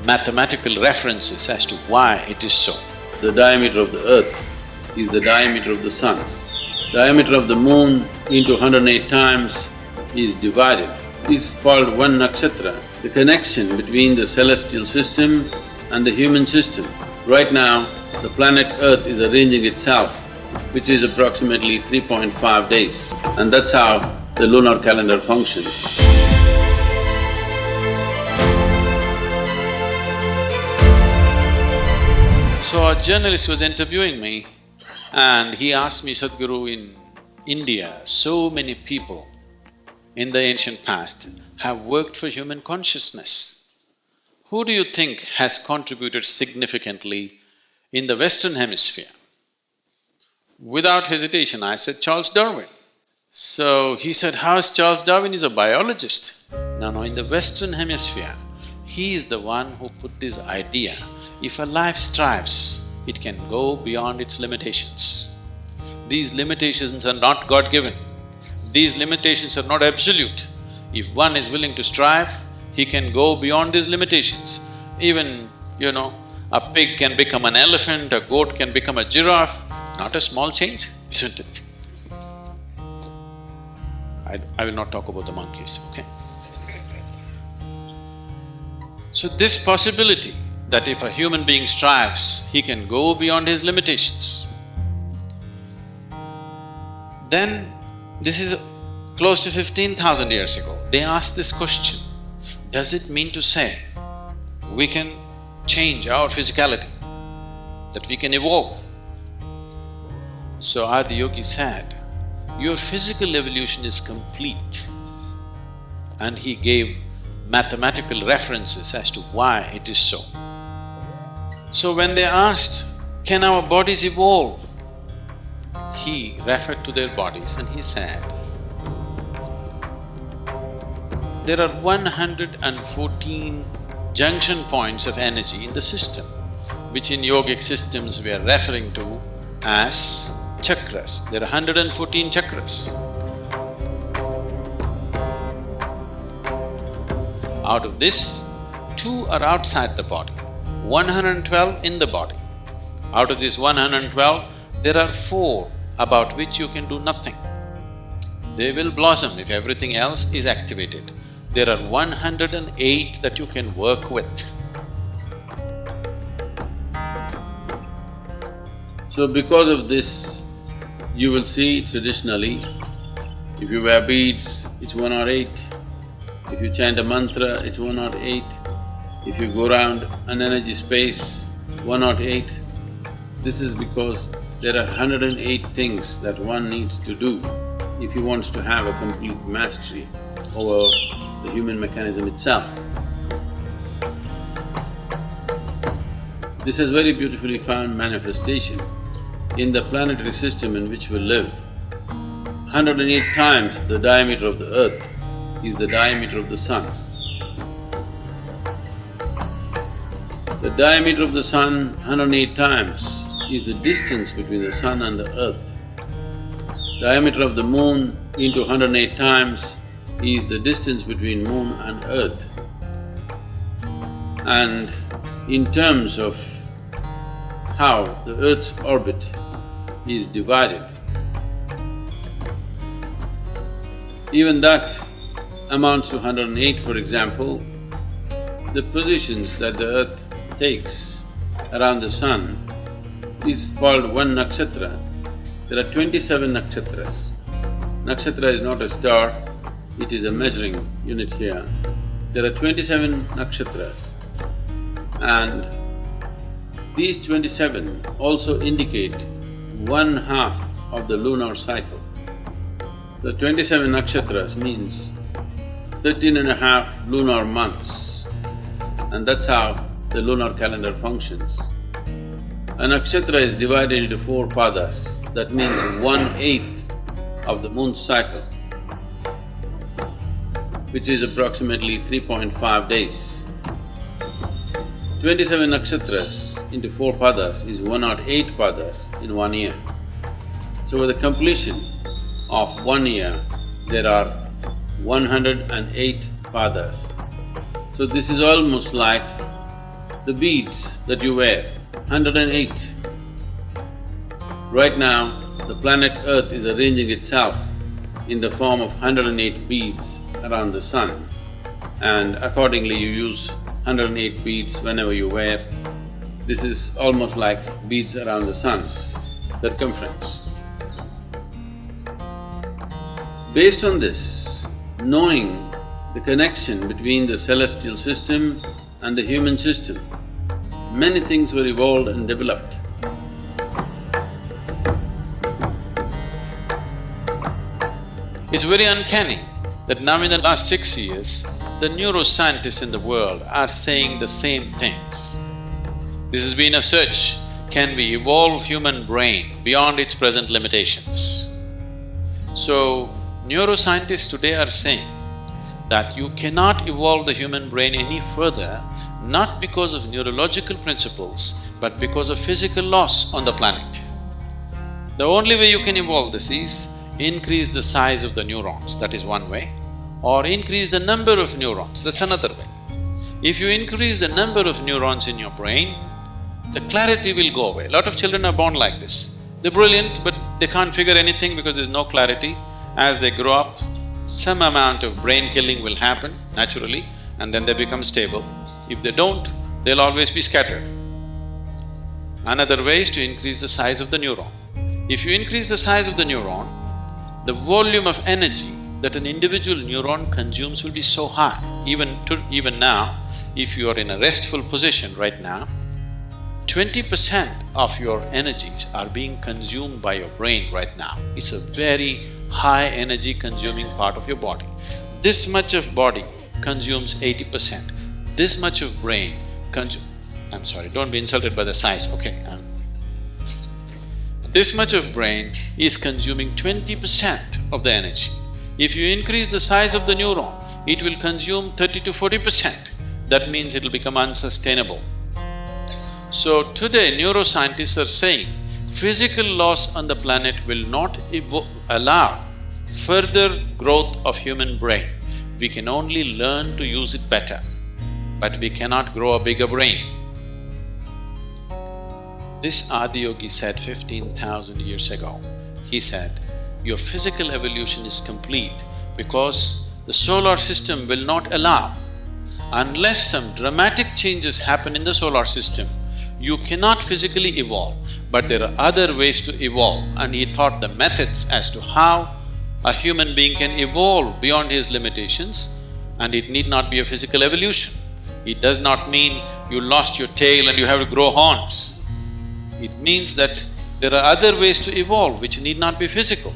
mathematical references as to why it is so. The diameter of the earth is the diameter of the sun. Diameter of the moon into 108 times is divided. Is called one nakshatra, the connection between the celestial system and the human system. Right now, the planet Earth is arranging itself, which is approximately 3.5 days, and that's how the lunar calendar functions. So a journalist was interviewing me and he asked me, Sadhguru, in India, so many people in the ancient past have worked for human consciousness. Who do you think has contributed significantly in the Western Hemisphere? Without hesitation, I said Charles Darwin. So he said, how is Charles Darwin? He's a biologist. No, in the Western Hemisphere, he is the one who put this idea, if a life strives, it can go beyond its limitations. These limitations are not God-given. These limitations are not absolute. If one is willing to strive, he can go beyond these limitations. Even, a pig can become an elephant, a goat can become a giraffe. Not a small change, isn't it? I will not talk about the monkeys, okay? So this possibility that if a human being strives, he can go beyond his limitations. Then, this is close to 15,000 years ago, they asked this question, does it mean to say we can change our physicality, that we can evolve? So Adi Yogi said, your physical evolution is complete, and he gave mathematical references as to why it is so. So when they asked, can our bodies evolve? He referred to their bodies and he said, there are 114 junction points of energy in the system, which in yogic systems we are referring to as chakras. There are 114 chakras. Out of this, 2 are outside the body, 112 in the body. Out of this 112, there are 4 about which you can do nothing. They will blossom if everything else is activated. There are 108 that you can work with. So because of this, you will see traditionally, if you wear beads, it's 108. If you chant a mantra, it's 108. If you go around an energy space, 108. This is because there are 108 things that one needs to do if he wants to have a complete mastery over the human mechanism itself. This has very beautifully found manifestation in the planetary system in which we live. 108 times the diameter of the earth is the diameter of the sun. The diameter of the sun 108 times is the distance between the sun and the earth. Diameter of the moon into 108 times is the distance between moon and earth. And in terms of how the earth's orbit is divided, even that amounts to 108. For example, the positions that the earth takes around the sun is called one nakshatra. There are 27 nakshatras. Nakshatra is not a star, it is a measuring unit here. There are 27 nakshatras, and these 27 also indicate 1/2 of the lunar cycle. The 27 nakshatras means 13.5 lunar months, and that's how the lunar calendar functions. A nakshatra is divided into 4 padas, that means 1/8 of the moon's cycle, which is approximately 3.5 days. 27 nakshatras into 4 padas is 108 padas in 1 year. So with the completion of 1 year, there are 108 padas. So this is almost like the beads that you wear, 108. Right now, the planet Earth is arranging itself in the form of 108 beads around the sun, and accordingly you use 108 beads whenever you wear. This is almost like beads around the sun's circumference. Based on this, knowing the connection between the celestial system and the human system, many things were evolved and developed. It's very uncanny that now in the last 6 years, the neuroscientists in the world are saying the same things. This has been a search, can we evolve human brain beyond its present limitations? So, neuroscientists today are saying that you cannot evolve the human brain any further, not because of neurological principles, but because of physical laws on the planet. The only way you can evolve this is increase the size of the neurons, that is one way, or increase the number of neurons, that's another way. If you increase the number of neurons in your brain, the clarity will go away. A lot of children are born like this. They're brilliant, but they can't figure anything because there's no clarity. As they grow up, some amount of brain killing will happen naturally, and then they become stable. If they don't, they'll always be scattered. Another way is to increase the size of the neuron. If you increase the size of the neuron, the volume of energy that an individual neuron consumes will be so high. Even now, if you are in a restful position right now, 20% of your energies are being consumed by your brain right now. It's a very high energy consuming part of your body. This much of body consumes 80%. This much of brain I'm sorry, don't be insulted by the size, okay? This much of brain is consuming 20% of the energy. If you increase the size of the neuron, it will consume 30 to 40%. That means it'll become unsustainable. So today neuroscientists are saying physical laws on the planet will not allow further growth of human brain. We can only learn to use it better, but we cannot grow a bigger brain. This Adiyogi said 15,000 years ago. He said, your physical evolution is complete because the solar system will not allow. Unless some dramatic changes happen in the solar system, you cannot physically evolve, but there are other ways to evolve, and he taught the methods as to how a human being can evolve beyond his limitations, and it need not be a physical evolution. It does not mean you lost your tail and you have to grow horns. It means that there are other ways to evolve which need not be physical.